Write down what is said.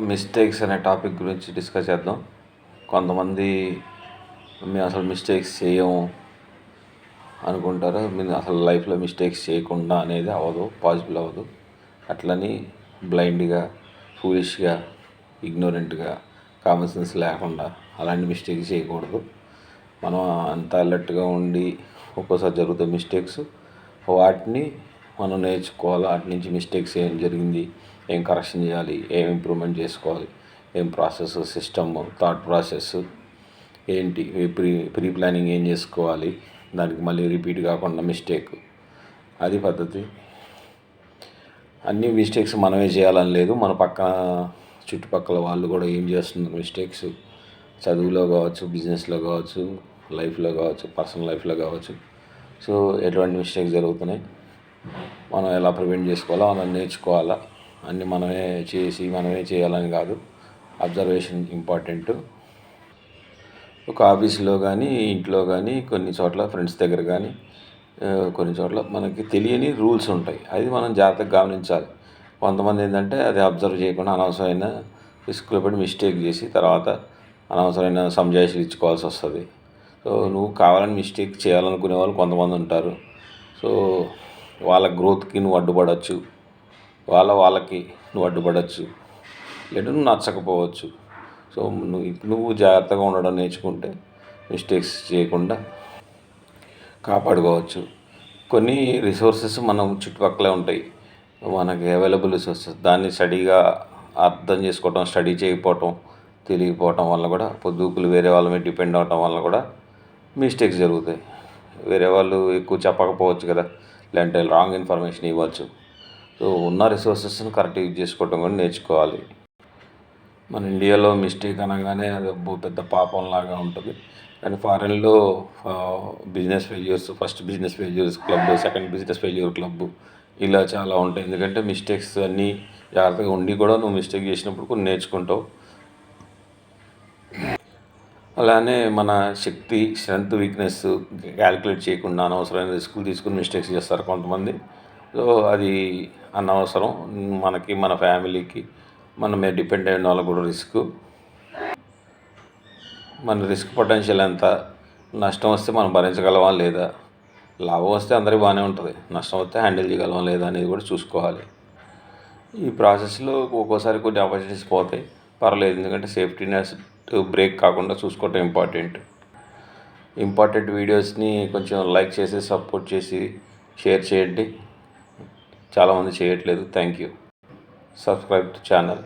Mistakes అనే topic గురించి discuss చేద్దాం. కొంతమంది మేము అసలు మిస్టేక్స్ చేయము అనుకుంటారు. మీరు అసలు లైఫ్లో మిస్టేక్స్ చేయకుండా అనేది పాసిబుల్ అవ్వదు. అట్లని బ్లైండ్గా, ఫూలిష్గా, ఇగ్నోరెంట్గా, కామన్ సెన్స్ లేకుండా అలాంటి మిస్టేక్స్ చేయకూడదు. మనం అంత అలర్ట్గా ఉండి ఒక్కోసారి జరుగుతాయి మిస్టేక్స్. వాటిని మనం నేర్చుకోవాలి. వాటి నుంచి మిస్టేక్స్ ఏం జరిగింది, ఏం కరెక్షన్ చేయాలి, ఏం ఇంప్రూవ్మెంట్ చేసుకోవాలి, ఏం ప్రాసెస్, సిస్టమ్, థాట్ ప్రాసెస్ ఏంటి, ప్రీ ప్లానింగ్ ఏం చేసుకోవాలి, దానికి మళ్ళీ రిపీట్ కాకుండా మిస్టేక్, అది పద్ధతి. అన్ని మిస్టేక్స్ మనమే చేయాలని లేదు. మన పక్కన చుట్టుపక్కల వాళ్ళు కూడా ఏం చేస్తున్నారు మిస్టేక్స్, చదువులో కావచ్చు, బిజినెస్లో కావచ్చు, లైఫ్లో కావచ్చు, పర్సనల్ లైఫ్లో కావచ్చు. సో ఎటువంటి మిస్టేక్స్ జరుగుతున్నాయి, మనం ఎలా ప్రివెంట్ చేసుకోవాలో మనం నేర్చుకోవాలా. అన్నీ మనమే చేయాలని కాదు. Observation important. ఒక ఆఫీస్లో కానీ, ఇంట్లో కానీ, కొన్ని చోట్ల ఫ్రెండ్స్ దగ్గర కానీ, కొన్ని చోట్ల మనకి తెలియని రూల్స్ ఉంటాయి. అది మనం జాగ్రత్తగా గమనించాలి. కొంతమంది ఏంటంటే అది అబ్జర్వ్ చేయకుండా అనవసరమైన రిస్క్లో పడి మిస్టేక్ చేసి తర్వాత అనవసరమైన సంజాయిషీలు ఇచ్చుకోవాల్సి వస్తుంది. సో నువ్వు కావాలని మిస్టేక్ చేయాలనుకునే వాళ్ళు కొంతమంది ఉంటారు. సో వాళ్ళ గ్రోత్కి నువ్వు అడ్డుపడవచ్చు, వాళ్ళకి నువ్వు అడ్డుపడవచ్చు, లేదా నువ్వు నచ్చకపోవచ్చు. సో నువ్వు జాగ్రత్తగా ఉండడం నేర్చుకుంటే మిస్టేక్స్ చేయకుండా కాపాడుకోవచ్చు. కొన్ని రిసోర్సెస్ మనం చుట్టుపక్కలే ఉంటాయి, మనకి అవైలబుల్ రిసోర్సెస్. దాన్ని స్టడీగా అర్థం చేసుకోవటం, స్టడీ చేయకపోవటం, తెలియకపోవటం వల్ల కూడా పొద్దుకులు వేరే వాళ్ళ మీద డిపెండ్ అవ్వటం వల్ల కూడా మిస్టేక్స్ జరుగుతాయి. వేరే వాళ్ళు ఎక్కువ చెప్పకపోవచ్చు కదా, లేదంటే రాంగ్ ఇన్ఫర్మేషన్ ఇవ్వచ్చు. సో ఉన్న రిసోర్సెస్ని కరెక్ట్ యూజ్ చేసుకోవటం కూడా నేర్చుకోవాలి. మన ఇండియాలో మిస్టేక్ అనగానే అది పెద్ద పాపంలాగా ఉంటుంది. కానీ ఫారెన్లో first business failures club, second business failure club, ఇలా చాలా ఉంటాయి. ఎందుకంటే మిస్టేక్స్ అన్నీ జాగ్రత్తగా ఉండి కూడా నువ్వు మిస్టేక్ చేసినప్పుడు కొన్ని నేర్చుకుంటావు. అలానే మన శక్తి, స్ట్రెంత్, వీక్నెస్ క్యాలిక్యులేట్ చేయకుండా అనవసరమైన రిస్కులు తీసుకుని మిస్టేక్స్ చేస్తారు కొంతమంది. సో అది అనవసరం. మనకి, మన ఫ్యామిలీకి, మన మీద డిపెండ్ అయిన వాళ్ళకు కూడా రిస్క్. మన రిస్క్ పొటెన్షియల్ ఎంత, నష్టం వస్తే మనం భరించగలమా లేదా, లాభం వస్తే అందరికీ బాగానే ఉంటుంది, నష్టం వస్తే హ్యాండిల్ చేయగలమా లేదా అనేది కూడా చూసుకోవాలి. ఈ ప్రాసెస్లో ఒక్కోసారి కొన్ని ఆపర్చునిటీస్ పోతాయి, పర్లేదు. ఎందుకంటే సేఫ్టీ నెట్ బ్రేక్ కాకుండా చూసుకోవటం ఇంపార్టెంట్ వీడియోస్ని కొంచెం లైక్ చేసి, సపోర్ట్ చేసి, షేర్ చేయండి. చాలామంది చేయట్లేదు. Thank you. Subscribe to channel.